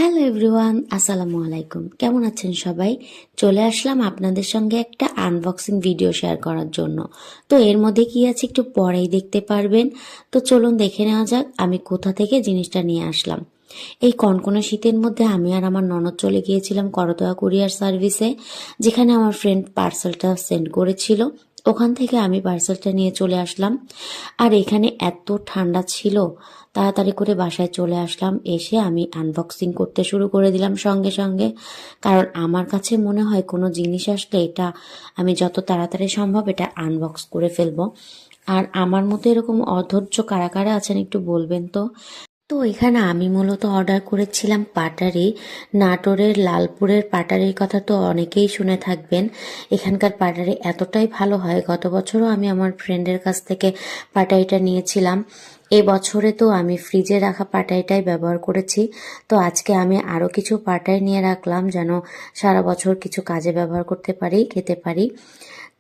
Hello everyone, আসসালামু আলাইকুম। কেমন আছেন সবাই? চলে আসলাম আপনাদের সঙ্গে একটা আনবক্সিং ভিডিও শেয়ার করার জন্য। তো এর মধ্যে কি আছে একটু পরেই দেখতে পারবেন। তো চলুন দেখে নেওয়া যাক আমি কোথা থেকে জিনিসটা নিয়ে আসলাম। এই কনকনে শীতের মধ্যে আমি আর আমার ননদ চলে গিয়েছিলাম করতোয়া কুরিয়ার সার্ভিসে, যেখানে আমার ফ্রেন্ড পার্সেলটা সেন্ড করেছিল। ওখান থেকে আমি পার্সেলটা নিয়ে চলে আসলাম। আর এখানে এত ঠান্ডা ছিল, তাড়াতাড়ি করে বাসায় চলে আসলাম। এসে আমি আনবক্সিং করতে শুরু করে দিলাম সঙ্গে সঙ্গে। কারণ আমার কাছে মনে হয় কোনো জিনিস আসলে এটা আমি যত তাড়াতাড়ি সম্ভব এটা আনবক্স করে ফেলবো। আর আমার মতো এরকম অধৈর্য কারা কারা আছেন একটু বলবেন তো। তো এখানে আমি মূলত অর্ডার করেছিলাম পাটারি। নাটোরের লালপুরের পাটারির কথা তো অনেকেই শুনে থাকবেন। এখানকার পাটারি এতটাই ভালো হয়, গত বছরও আমি আমার ফ্রেন্ডের কাছ থেকে পাটারিটা নিয়েছিলাম। এবছরে তো আমি ফ্রিজে রাখা পাটাইটাই ব্যবহার করেছি। তো আজকে আমি আরও কিছু পাটাই নিয়ে রাখলাম, যেন সারা বছর কিছু কাজে ব্যবহার করতে পারি, খেতে পারি।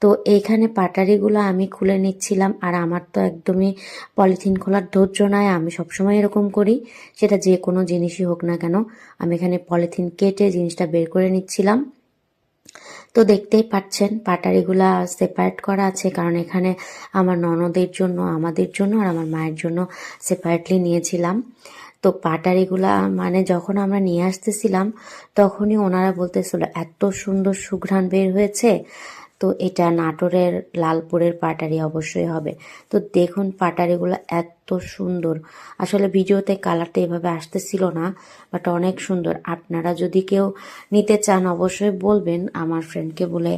তো এইখানে পাটারিগুলো আমি খুলে নিচ্ছিলাম। আর আমার তো একদমই পলিথিন খোলার ধৈর্য নাই, আমি সবসময় এরকম করি, সেটা যে কোনো জিনিসই হোক না কেন। আমি এখানে পলিথিন কেটে জিনিসটা বের করে নিচ্ছিলাম। তো দেখতেই পাচ্ছেন পাটারিগুলা সেপারেট করা আছে, কারণ এখানে আমার ননদের জন্য, আমাদের জন্য আর আমার মায়ের জন্য সেপারেটলি নিয়েছিলাম। তো পাটারিগুলা মানে যখন আমরা নিয়ে আসতেছিলাম তখনই ওনারা বলতেছিল এত সুন্দর সুঘ্রাণ বের হয়েছে, তো এটা নাটোরের লালপুরের পাটারি অবশ্যই হবে। তো দেখুন পাটারিগুলো এত সুন্দর, আসলে ভিডিওতে কালারটা এভাবে আসতেছিল না, বাট অনেক সুন্দর। আপনারা যদি কেউ নিতে চান অবশ্যই বলবেন, আমার ফ্রেন্ডকে বলে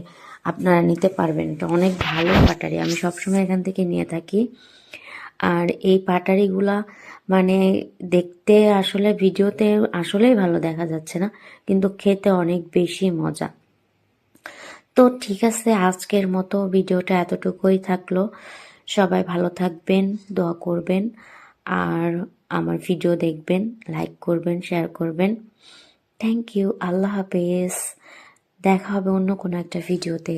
আপনারা নিতে পারবেন। এটা অনেক ভালো পাটারি, আমি সবসময় এখান থেকে নিয়ে থাকি। আর এই পাটারিগুলা মানে দেখতে আসলে ভিডিওতে আসলেই ভালো দেখা যাচ্ছে না, কিন্তু খেতে অনেক বেশি মজা। তো ঠিক আছে, আজকের মতো ভিডিওটা এতটুকুই থাকলো। সবাই ভালো থাকবেন, দোয়া করবেন, আর আমার ভিডিও দেখবেন, লাইক করবেন, শেয়ার করবেন। থ্যাংক ইউ, আল্লাহ হাফেজ। দেখা হবে অন্য কোনো একটা ভিডিওতে।